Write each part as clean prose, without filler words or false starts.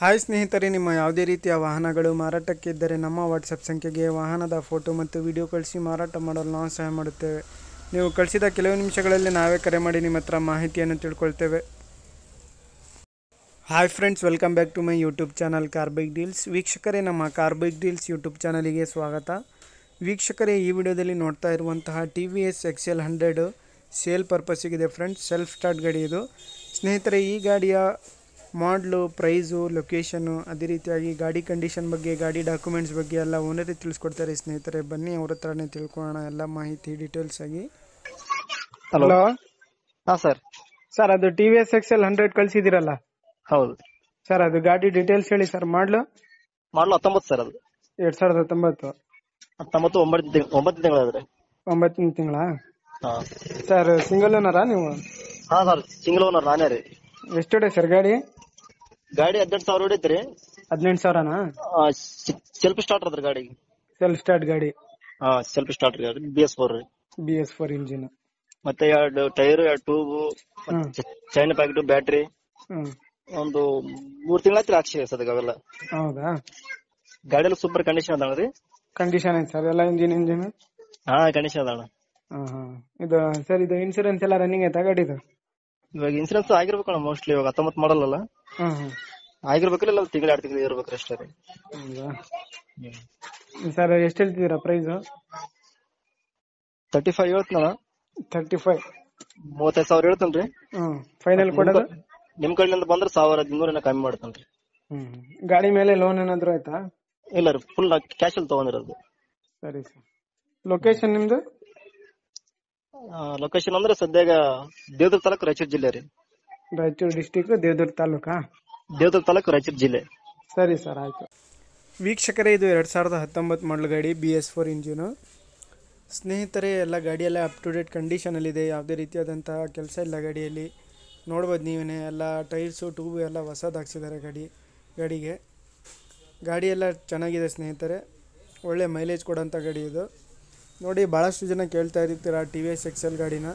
Hi ಸ್ನೇಹಿತರೆ, ನಿಮ್ಮ ಯಾವುದೇ ರೀತಿಯ ವಾಹನಗಳು ಮಾರಾಟಕ್ಕೆ ಇದ್ದರೆ ನಮ್ಮ ವಾಟ್ಸಪ್ ಸಂಖ್ಯೆಗೆ ವಾಹನದ ಫೋಟೋ ಮತ್ತು ವಿಡಿಯೋ ಕಳಿಸಿ ಮಾರಾಟ ಮಾಡಲು ನಾವು ಸಹಾಯ ಮಾಡುತ್ತೇವೆ. ನೀವು ಕಳಿಸಿದ ಕೆಲವು ನಿಮಿಷಗಳಲ್ಲಿ ನಾವೇ ಕರೆ ಮಾಡಿ ನಿಮ್ಮ ಹತ್ರ ಮಾಹಿತಿಯನ್ನು ತಿಳ್ಕೊಳ್ತೇವೆ. Hi friends, welcome back to my YouTube channel car bike deals. ವೀಕ್ಷಕರೇ, ನಮ್ಮ ಕಾರ್ ಬೈಕ್ ಡೀಲ್ಸ್ ಯೂಟ್ಯೂಬ್ ಚಾನಲಿಗೆ ಸ್ವಾಗತ. ವೀಕ್ಷಕರೇ, ಈ ವಿಡಿಯೋದಲ್ಲಿ ನೋಡ್ತಾ ಇರುವಂತಹ TVS XL 100 ಸೇಲ್ ಪರ್ಪಸ್ಸಿಗಿದೆ ಫ್ರೆಂಡ್ಸ್. ಸೆಲ್ಫ್ ಸ್ಟಾರ್ಟ್ ಗಾಡಿ ಇದು. ಸ್ನೇಹಿತರೆ, ಈ ಗಾಡಿಯ ಮಾಡಲು, ಪ್ರೈಸು, ಲೊಕೇಶನ್ನು, ಅದೇ ರೀತಿಯಾಗಿ ಗಾಡಿ ಕಂಡೀಷನ್ ಬಗ್ಗೆ, ಗಾಡಿ ಡಾಕ್ಯುಮೆಂಟ್ಸ್ ಬಗ್ಗೆ ಎಲ್ಲ ಓನರೇ ತಿಳಿಸ್ಕೊಡ್ತಾರೆ. ಸ್ನೇಹಿತರೆ, ಬನ್ನಿ ಅವ್ರ ಹತ್ರನೇ ತಿಳ್ಕೊಳ್ಳೋಣ ಎಲ್ಲ ಮಾಹಿತಿ ಡೀಟೇಲ್ಸ್ ಆಗಿ. ಹಲೋ. ಹಾ ಸರ್. ಅದು TVS XL 100 ಕಳಿಸಿದಿರಲ್ಲ? ಹೌದು ಸರ್, ಅದು ಗಾಡಿ ಡೀಟೇಲ್ಸ್ ಹೇಳಿ ಸರ್. ಮಾಡಲು 19 ಸರ್. ಅದು 2019. 9 ತಿಂಗಳಾದ್ರೆ. 9ನೇ ತಿಂಗಳ. ಹಾ ಸರ್, ಸಿಂಗಲ್ ಓನರಾ ನೀವು? ಹಾ ಸರ್, ಸಿಂಗಲ್ ಓನರ್ ನಾನೇ ರೀ. ಎಷ್ಟು ಹೊಡೆ ಸರ್ ಗಾಡಿ? 18,000 ಹೊಡೈತ್ರಿ. 18,000ನಾ? ಸೆಲ್ಫ್ ಸ್ಟಾರ್ಟರ್ ಅದ್ರ ಗಾಡಿ. ಸೆಲ್ಫ್ ಸ್ಟಾರ್ಟ್ ಗಾಡಿ. ಹಾ, ಸೆಲ್ಫ್ ಸ್ಟಾರ್ಟರ್ ಗಾಡಿ. BS4 ರೀ. BS4 engine. ಮತ್ತೆ 2 tyre, 2 tube, chain packet, battery. ಒಂದು 3 ತಿಂಗಳಾಯ್ತು ಹಾಕ್ಸಿ ಸದ್ಯ ಅವೆಲ್ಲ. ಹೌದಾ? ಗಾಡಿ ಎಲ್ಲ ಸೂಪರ್ ಕಂಡೀಷನ್ ಅದ ರೀ. ಕಂಡೀಷನ್ ಐತೆ ಸರ್ ಎಲ್ಲ? ಇಂಜಿನ್ ಹಾ ಕಂಡೀಷನ್ ಅದ. ಇದು ಸರ್, ಇದು ಇನ್ಸೂರೆನ್ಸ್ ಎಲ್ಲ ರನ್ನಿಂಗ್ ಐತಾ ಗಾಡಿದು? ಇವಾಗ ಇನ್ಸೂರೆನ್ಸ್ ಆಗಿರ್ಬೇಕಣ್ಣ ಮೋಸ್ಟ್ಲಿ. ಇವಾಗ 19 ಮಾಡಲ್ಲ ಆಗಿರ್ಬೇಕಲ್ಲ. ಇಲ್ಲ ತಿಂಗಳು 2 ತಿಂಗಳು ಇರ್ಬೇಕ್ರಿ ಅಷ್ಟೇ ರೀ. ಹೌದಾ ಸರ್? ಎಷ್ಟು ಹೇಳ್ತಿದ್ದೀರಾ ಪ್ರೈಸ್? 35 ಹೇಳ್ತೀನಣ್ಣ. 35? 35,000 ಹೇಳ್ತೇನ್ರಿ. ಫೈನಲ್ ಕೊಡೋದು ನಿಮ್ ಕಡೆಯಿಂದ ಬಂದ್ರೆ 1,200 ಕಮ್ಮಿ ಮಾಡ್ತೇನ್ರಿ. ಗಾಡಿ ಮೇಲೆ ಲೋನ್ ಏನಾದ್ರು ಆಯ್ತಾ? ಇಲ್ಲ ರೀ, ಫುಲ್ ಕ್ಯಾಶ್ ಅಲ್ಲಿ ತಗೊಂಡಿರೋದು. ಸರಿ ಸರ್. ಲೊಕೇಶನ್ ನಿಮ್ದು? ಲೊಕೇಶನ್ ಅಂದ್ರೆ ಸದ್ಯಾಗ ದೇವದುರ್ಗ ತಾಲೂಕು, ರಾಯಚೂರು ಜಿಲ್ಲೆ ರೀ. ರಾಯಚೂರು ಡಿಸ್ಟಿಕ್, ದೇವದುರ್ಗ ತಾಲೂಕಾ? ದೇವದುರ್ಗ ತಾಲೂಕು, ರಾಯಚೂರು ಜಿಲ್ಲೆ. ಸರಿ ಸರ್, ಆಯ್ತು. ವೀಕ್ಷಕರೇ, ಇದು 2019 ಮಾಡಲ್ ಗಾಡಿ, BS4 ಇಂಜಿನು. ಸ್ನೇಹಿತರೆ, ಎಲ್ಲ ಗಾಡಿಯೆಲ್ಲ ಅಪ್ ಟು ಡೇಟ್ ಕಂಡೀಷನಲ್ಲಿದೆ. ಯಾವುದೇ ರೀತಿಯಾದಂತಹ ಕೆಲಸ ಇಲ್ಲ ಗಾಡಿಯಲ್ಲಿ. ನೋಡ್ಬೋದು ನೀವೇ, ಎಲ್ಲ ಟೈರ್ಸು, ಟ್ಯೂಬು ಎಲ್ಲ ಹೊಸದು ಹಾಕ್ಸಿದ್ದಾರೆ ಗಾಡಿಗೆ. ಗಾಡಿ ಎಲ್ಲ ಚೆನ್ನಾಗಿದೆ ಸ್ನೇಹಿತರೆ. ಒಳ್ಳೆ ಮೈಲೇಜ್ ಕೊಡೋಂಥ ಗಾಡಿ ಇದು. ನೋಡಿ, ಭಾಳಷ್ಟು ಜನ ಕೇಳ್ತಾ ಇರ್ತೀರ TVS XL ಗಾಡಿನ.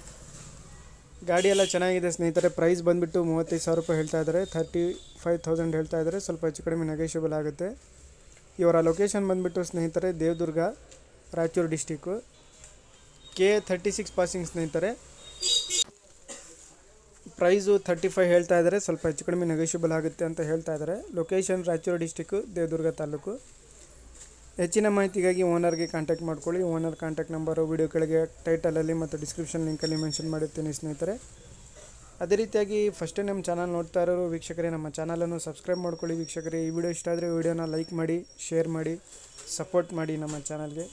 ಗಾಡಿ ಎಲ್ಲ ಚೆನ್ನಾಗಿದೆ ಸ್ನೇಹಿತರೆ. ಪ್ರೈಸ್ ಬಂದುಬಿಟ್ಟು 35,000 ರೂಪಾಯಿ ಹೇಳ್ತಾ ಇದ್ದಾರೆ. 35,000 ಹೇಳ್ತಾ ಇದ್ದಾರೆ. ಸ್ವಲ್ಪ ಹೆಚ್ಚು ಕಡಿಮೆ ನೆಗೋಷಿಯಬಲ್ ಆಗುತ್ತೆ. ಇವರ ಲೊಕೇಶನ್ ಬಂದುಬಿಟ್ಟು ಸ್ನೇಹಿತರೆ Devadurga, Raichur district, K36 passing ಸ್ನೇಹಿತರೆ. ಪ್ರೈಸು 35 ಹೇಳ್ತಾ ಇದ್ದಾರೆ. ಸ್ವಲ್ಪ ಹೆಚ್ಚು ಕಡಿಮೆ ನೆಗೋಷಿಯಬಲ್ ಆಗುತ್ತೆ ಅಂತ ಹೇಳ್ತಾ ಇದ್ದಾರೆ. Location Raichur district, Devadurga taluk. ಹೆಚ್ಚಿನ ಮಾಹಿತಿಗಾಗಿ ಓನರ್ಗೆ ಕಾಂಟ್ಯಾಕ್ಟ್ ಮಾಡ್ಕೊಳ್ಳಿ. ಓನರ್ ಕಾಂಟ್ಯಾಕ್ಟ್ ನಂಬರು ವಿಡಿಯೋ ಕೆಳಗೆ ಟೈಟಲಲ್ಲಿ ಮತ್ತು ಡಿಸ್ಕ್ರಿಪ್ಷನ್ ಲಿಂಕಲ್ಲಿ ಮೆನ್ಷನ್ ಮಾಡಿರ್ತೀನಿ ಸ್ನೇಹಿತರೆ. ಅದೇ ರೀತಿಯಾಗಿ ಫಸ್ಟೇ ನಮ್ಮ ಚಾನಲ್ ನೋಡ್ತಾ ಇರೋರು ವೀಕ್ಷಕರೇ, ನಮ್ಮ ಚಾನಲನ್ನು ಸಬ್ಸ್ಕ್ರೈಬ್ ಮಾಡ್ಕೊಳ್ಳಿ. ವೀಕ್ಷಕರೇ, ಈ ವಿಡಿಯೋ ಇಷ್ಟ ಆದರೆ ವಿಡಿಯೋನ ಲೈಕ್ ಮಾಡಿ, ಶೇರ್ ಮಾಡಿ, ಸಪೋರ್ಟ್ ಮಾಡಿ ನಮ್ಮ ಚಾನಲ್ಗೆ.